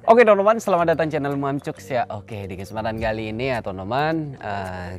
Oke teman-teman, selamat datang channel Mamcuks ya. Oke, di kesempatan kali ini ya teman-teman,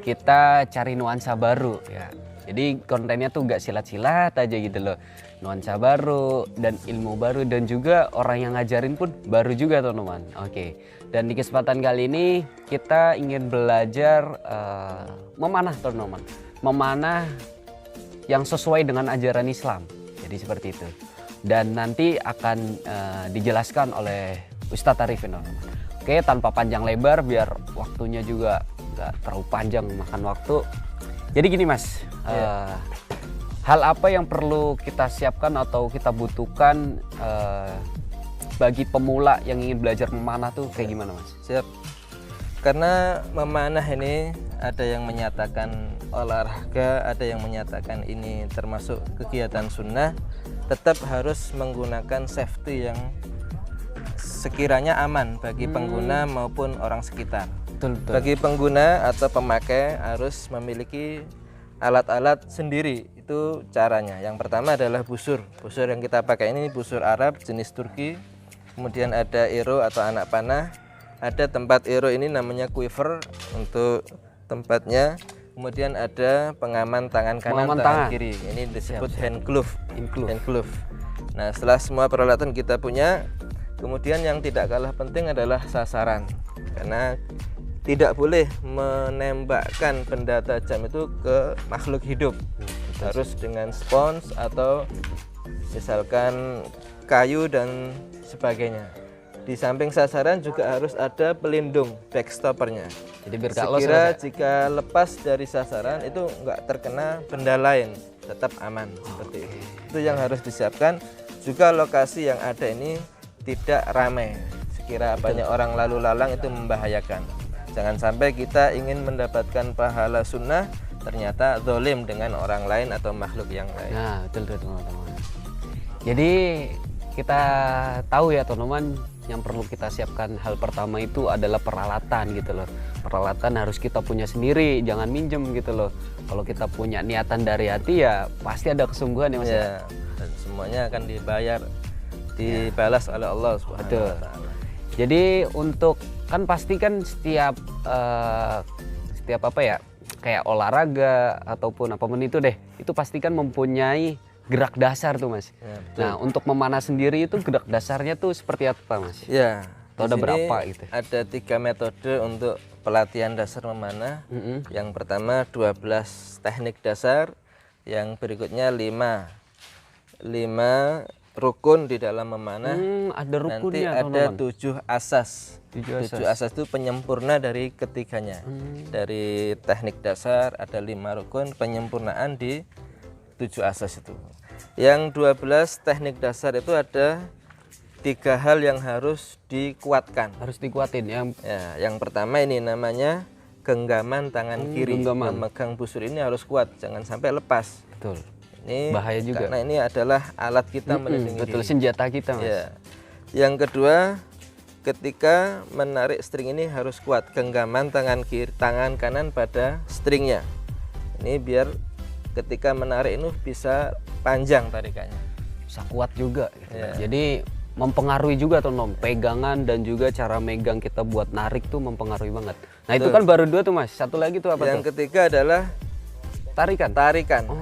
kita cari nuansa baru ya. Jadi kontennya tuh gak silat-silat aja gitu loh. Nuansa baru dan ilmu baru, dan juga orang yang ngajarin pun baru juga teman-teman. Oke, dan di kesempatan kali ini kita ingin belajar memanah teman-teman. Memanah yang sesuai dengan ajaran Islam. Jadi seperti itu. Dan nanti akan dijelaskan oleh Ustadz Arifin. Oke, tanpa panjang lebar biar waktunya juga nggak terlalu panjang makan waktu. Jadi gini mas, hal apa yang perlu kita siapkan atau kita butuhkan bagi pemula yang ingin belajar memanah tuh kayak gimana mas? Siap. Karena memanah ini ada yang menyatakan olahraga, ada yang menyatakan ini termasuk kegiatan sunnah, tetap harus menggunakan safety yang sekiranya aman bagi pengguna maupun orang sekitar. Betul. Bagi pengguna atau pemakai harus memiliki alat-alat sendiri. Itu caranya. Yang pertama adalah busur. Busur yang kita pakai ini busur Arab jenis Turki. Kemudian ada ero atau anak panah. Ada tempat ero ini namanya quiver untuk tempatnya. Kemudian ada pengaman tangan kanan, tangan kiri. Ini disebut hand glove. Hand glove. Nah, setelah semua peralatan kita punya, kemudian yang tidak kalah penting adalah sasaran. Karena tidak boleh menembakkan benda tajam itu ke makhluk hidup. Harus dengan spons atau misalkan kayu dan sebagainya. Di samping sasaran juga harus ada pelindung backstoppernya. Jadi biar sekira jika lepas dari sasaran itu nggak terkena benda lain, tetap aman. Seperti itu. Itu yang harus disiapkan. Juga lokasi yang ada ini tidak ramai. Sekira banyak orang lalu lalang itu membahayakan. Jangan sampai kita ingin mendapatkan pahala sunnah ternyata zalim dengan orang lain atau makhluk yang lain. Nah, betul teman-teman. Jadi kita tahu ya teman-teman, yang perlu kita siapkan hal pertama itu adalah peralatan gitu loh. Peralatan harus kita punya sendiri, jangan minjem gitu loh. Kalau kita punya niatan dari hati ya pasti ada kesungguhan ya mas. Ya, dan semuanya akan dibalas oleh Allah Subhanahu wa taala. Jadi untuk kan pasti kan setiap apa ya, kayak olahraga ataupun apapun itu deh, itu pasti kan mempunyai gerak dasar tuh mas. Ya, nah untuk memanah sendiri itu gerak dasarnya tuh seperti apa mas? Ya, atau ada berapa gitu? Ada 3 metode untuk pelatihan dasar memanah. Yang pertama 12 teknik dasar, yang berikutnya 5 rukun di dalam memanah. Ada rukunnya. Nanti ada 7 asas. 7 asas itu penyempurna dari ketiganya. Dari teknik dasar ada 5 rukun, penyempurnaan di 7 asas itu. Yang 12 teknik dasar itu ada 3 hal yang harus dikuatkan. Harus dikuatin ya. Yang pertama ini namanya genggaman tangan kiri. Memegang busur ini harus kuat, jangan sampai lepas. Betul. Ini bahaya juga. Karena ini adalah alat kita melindungi betul, diri. senjata kita mas. Ya. Yang kedua, ketika menarik string ini harus kuat, genggaman tangan kanan pada stringnya. Ini biar ketika menarik ini bisa panjang tarikannya, bisa kuat juga gitu. Ya. Jadi mempengaruhi juga teman-teman, pegangan dan juga cara megang kita buat narik tuh mempengaruhi banget. Nah itu kan baru 2 tuh mas, satu lagi tuh apa? Yang ketiga adalah tarikan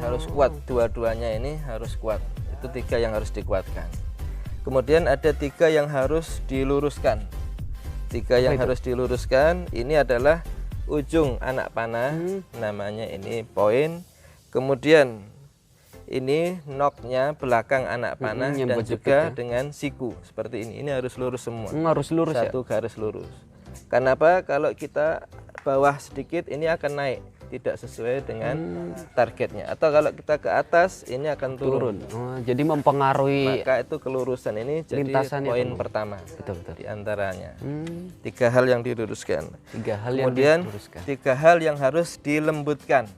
harus kuat, dua-duanya ini harus kuat. Itu 3 yang harus dikuatkan. Kemudian ada 3 yang harus diluruskan. 3 yang harus diluruskan ini adalah ujung anak panah, namanya ini poin. Kemudian ini noknya belakang anak panah dan juga dengan siku seperti ini. Ini harus lurus semua. Harus lurus satu garis lurus. Kenapa? Kalau kita bawah sedikit ini akan naik, tidak sesuai dengan targetnya. Atau kalau kita ke atas ini akan turun. Jadi mempengaruhi. Maka itu kelurusan ini jadi poin pertama. Betul. Di antaranya 3 hal yang diluruskan. 3 hal Kemudian yang diluruskan. 3 hal yang harus dilembutkan.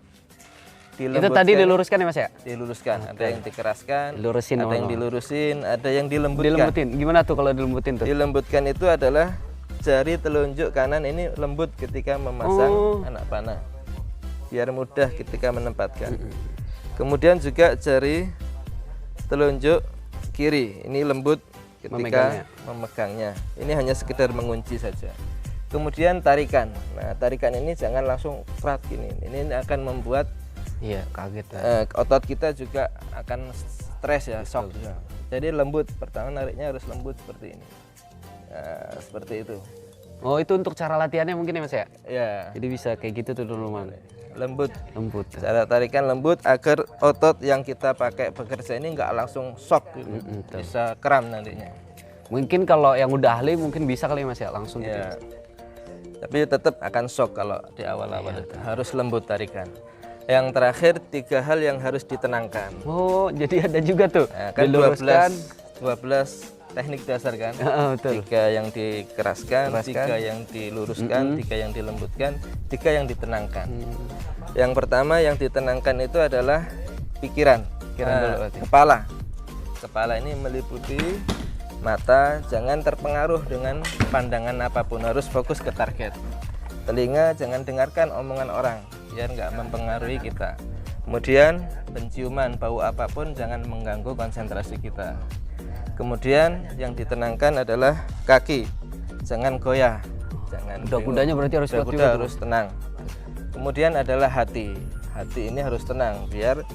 Itu tadi diluruskan ya mas ya? Diluruskan. Ada yang dikeraskan, dilurusin, ada yang dilurusin, ada yang dilembutkan. Gimana tuh kalau dilembutkan tuh? Dilembutkan itu adalah jari telunjuk kanan ini lembut ketika memasang anak panah, biar mudah ketika menempatkan. Kemudian juga jari telunjuk kiri ini lembut ketika memegangnya. Ini hanya sekedar mengunci saja. Kemudian tarikan. Nah, tarikan ini jangan langsung kerat gini. Ini akan membuat kaget otot kita juga akan stres ya, shock. Jadi lembut, pertama nariknya harus lembut seperti ini. Nah, seperti itu. Oh, itu untuk cara latihannya mungkin ya Mas ya? Ya. Jadi bisa kayak gitu tuh teman-teman. Lembut. Cara tarikan lembut agar otot yang kita pakai bekerja ini nggak langsung shock gitu. Bisa kram nantinya. Mungkin kalau yang udah ahli mungkin bisa kali Mas ya langsung gitu. Tapi tetap akan shock kalau di awal-awal itu. Harus lembut tarikan. Yang terakhir 3 hal yang harus ditenangkan. Oh, jadi ada juga tuh. Nah, kan diluruskan 12 teknik dasar kan. Betul. 3 yang dikeraskan, 3 yang diluruskan, 3 yang dilembutkan, 3 yang ditenangkan. Yang pertama yang ditenangkan itu adalah pikiran. Kepala. Kepala ini meliputi mata, jangan terpengaruh dengan pandangan apapun, harus fokus ke target. Telinga jangan dengarkan omongan orang, biar nggak mempengaruhi kita. Kemudian penciuman, bau apapun jangan mengganggu konsentrasi kita. Kemudian yang ditenangkan adalah kaki, jangan goyah, jangan. Kuda-kudanya berarti harus kuat juga. Harus tenang. Kemudian adalah hati, hati ini harus tenang biar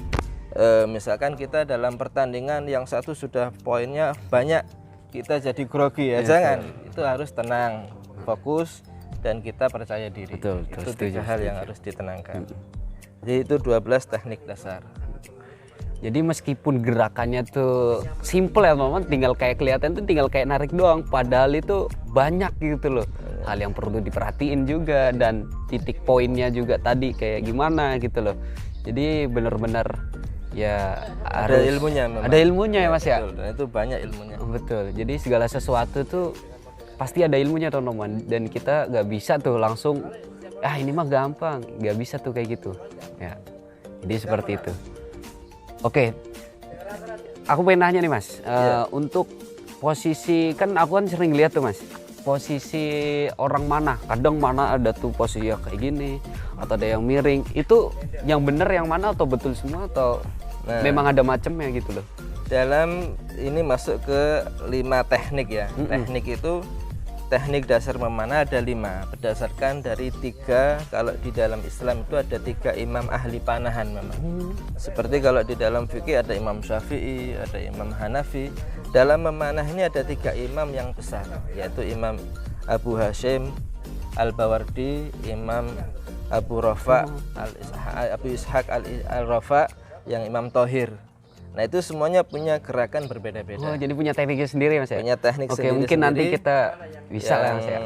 misalkan kita dalam pertandingan yang satu sudah poinnya banyak, kita jadi grogi ya, jangan. Itu harus tenang, fokus, dan kita percaya diri. Betul, itu 3 hal yang harus ditenangkan. Jadi itu 12 teknik dasar. Jadi meskipun gerakannya tuh simple ya teman-teman, tinggal kayak kelihatan tuh tinggal kayak narik doang, padahal itu banyak gitu loh hal yang perlu diperhatiin juga, dan titik poinnya juga tadi kayak gimana gitu loh. Jadi benar-benar ya ada ilmunya memang. Ada ilmunya ya Mas ya. Betul, dan itu banyak ilmunya. Betul. Jadi segala sesuatu tuh pasti ada ilmunya teman-teman, dan kita nggak bisa tuh langsung ini mah gampang, nggak bisa tuh kayak gitu ya. Jadi seperti itu. Oke, aku pengen nanya nih Mas, untuk posisi, kan aku kan sering lihat tuh Mas, posisi orang mana, kadang mana ada tuh posisi yang kayak gini, atau ada yang miring, itu yang bener yang mana, atau betul semua, atau memang ada macamnya gitu loh? Dalam ini masuk ke 5 teknik ya. Teknik itu, teknik dasar memanah ada 5, berdasarkan dari 3, kalau di dalam Islam itu ada 3 imam ahli panahan memang. Seperti kalau di dalam fikih ada Imam Syafi'i, ada Imam Hanafi. Dalam memanah ini ada 3 imam yang besar, yaitu Imam Abu Hashim Al-Bawardi, Imam Abu Rafa Abu Ishaq Al-Rafa, yang Imam Thohir. Nah itu semuanya punya gerakan berbeda-beda. Oh, jadi punya tekniknya sendiri Mas ya? Punya teknik sendiri. Oke, mungkin nanti kita bisa lah Mas ya.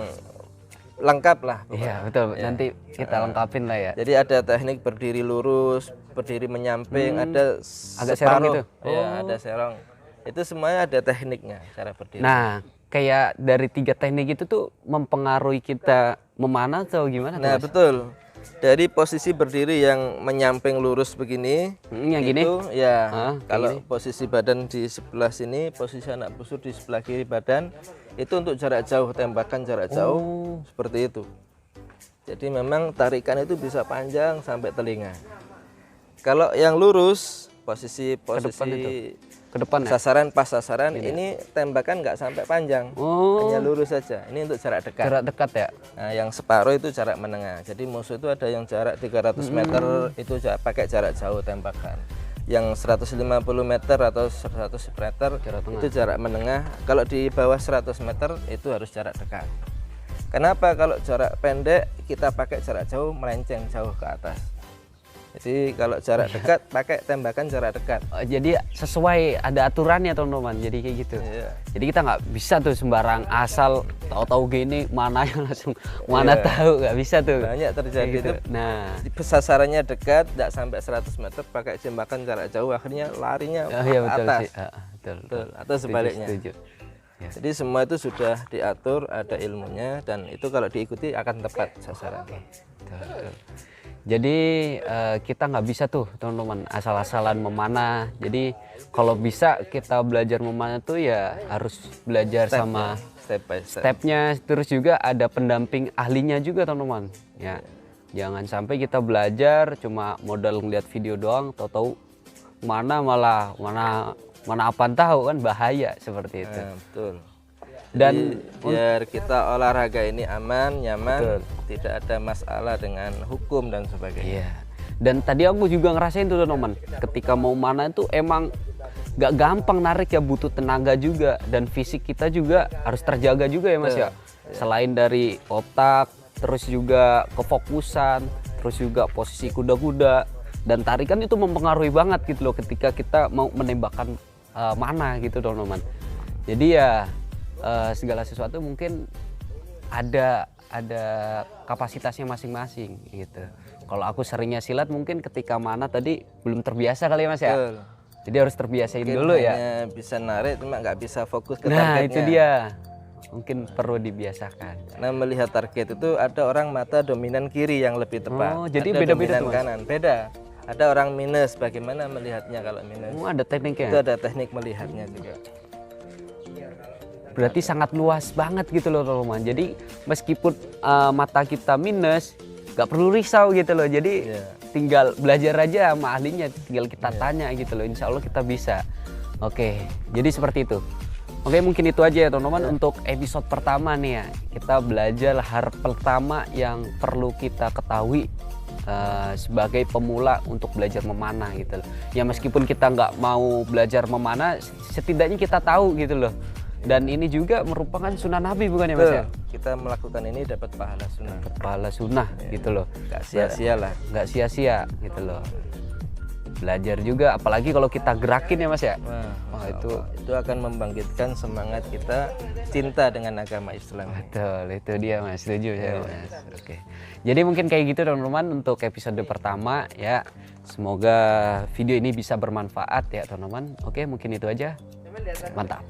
Lengkap lah. Iya betul, nanti kita lengkapin lah ya. Jadi ada teknik berdiri lurus, berdiri menyamping, ada agak serong gitu. Ya, ada serong. Itu semuanya ada tekniknya cara berdiri. Nah, kayak dari 3 teknik itu tuh mempengaruhi kita memanah atau gimana? Nah, betul. Dari posisi berdiri yang menyamping lurus begini, yang itu gini? Ya, kalau posisi badan di sebelah sini, posisi anak busur di sebelah kiri badan, itu untuk jarak jauh, tembakan jarak jauh, seperti itu. Jadi memang tarikan itu bisa panjang sampai telinga. Kalau yang lurus, posisi ke depan sasaran, pas sasaran, ini tembakan nggak sampai panjang, hanya lurus saja. Ini untuk jarak dekat. Jarak dekat ya. Nah, yang separuh itu jarak menengah. Jadi musuh itu ada yang jarak 300 meter, itu pakai jarak jauh tembakan. Yang 150 meter atau 100 meter itu jarak menengah. Kalau di bawah 100 meter itu harus jarak dekat. Kenapa? Kalau jarak pendek kita pakai jarak jauh, melenceng jauh ke atas. Jadi kalau jarak dekat pakai tembakan jarak dekat. Jadi sesuai, ada aturannya teman-teman. Jadi kayak gitu. Jadi kita nggak bisa tuh sembarang asal tahu-tahu gini mana yang langsung mana tahu, nggak bisa tuh. Banyak terjadi gitu. itu. Nah, sasarannya dekat, tidak sampai 100 meter pakai tembakan jarak jauh, akhirnya larinya betul atas. Sih. Betul. Atau sebaliknya. Setuju. Ya. Jadi semua itu sudah diatur, ada ilmunya, dan itu kalau diikuti akan tepat sasarannya. Betul. Jadi kita nggak bisa tuh teman-teman asal-asalan memanah. Jadi kalau bisa kita belajar memanah tuh ya harus belajar sama step by step. Stepnya, terus juga ada pendamping ahlinya juga teman-teman. Ya, jangan sampai kita belajar cuma modal ngeliat video doang, tahu-tahu mana mana apaan tahu kan, bahaya seperti itu. Nah, betul. Dan Jadi, biar kita olahraga ini aman, nyaman, Betul. tidak ada masalah dengan hukum dan sebagainya. Iya. Dan tadi aku juga ngerasain tuh teman, ketika mau mana itu emang gak gampang narik ya, butuh tenaga juga, dan fisik kita juga harus terjaga juga ya Mas ya. Selain dari otak, terus juga kefokusan, terus juga posisi kuda-kuda, dan tarikan itu mempengaruhi banget gitu loh ketika kita mau menembakkan mana gitu teman-teman. Jadi ya segala sesuatu mungkin ada kapasitasnya masing-masing gitu. Kalau aku seringnya silat mungkin ketika mana tadi belum terbiasa kali ya Mas ya. Betul. Jadi harus terbiasain Mungkin dulu ya. hanya bisa narik, cuma nggak bisa fokus ke Nah targetnya. itu dia, mungkin perlu dibiasakan. Nah, melihat target itu ada orang mata dominan kiri yang lebih tepat. Oh, jadi ada beda-beda dominan tuh, Mas? kanan. Beda. Ada orang minus, bagaimana melihatnya kalau minus? Ada tekniknya. Itu ada teknik melihatnya juga. Berarti sangat luas banget gitu loh teman-teman. Jadi meskipun mata kita minus, nggak perlu risau gitu loh. Jadi Iya. tinggal belajar aja sama ahlinya, tinggal kita tanya gitu loh. Insya Allah kita bisa. Oke, jadi seperti itu. Oke, mungkin itu aja ya teman-teman untuk episode pertama nih ya. Kita belajar hal pertama yang perlu kita ketahui sebagai pemula untuk belajar memanah gitu loh. Ya meskipun kita nggak mau belajar memanah, setidaknya kita tahu gitu loh. Dan ini juga merupakan sunnah Nabi bukan ya Mas ya? Kita melakukan ini dapat pahala sunnah. Pahala sunnah gitu loh. Nggak sia-sia lah. Nggak sia-sia gitu loh. Belajar juga, apalagi kalau kita gerakin ya Mas ya. Wah, itu itu akan membangkitkan semangat kita cinta dengan agama Islam. betul, itu dia Mas, setuju saya Mas. Oke. Jadi mungkin kayak gitu teman-teman untuk episode pertama ya. Semoga video ini bisa bermanfaat ya teman-teman. Oke, mungkin itu aja. Mantap.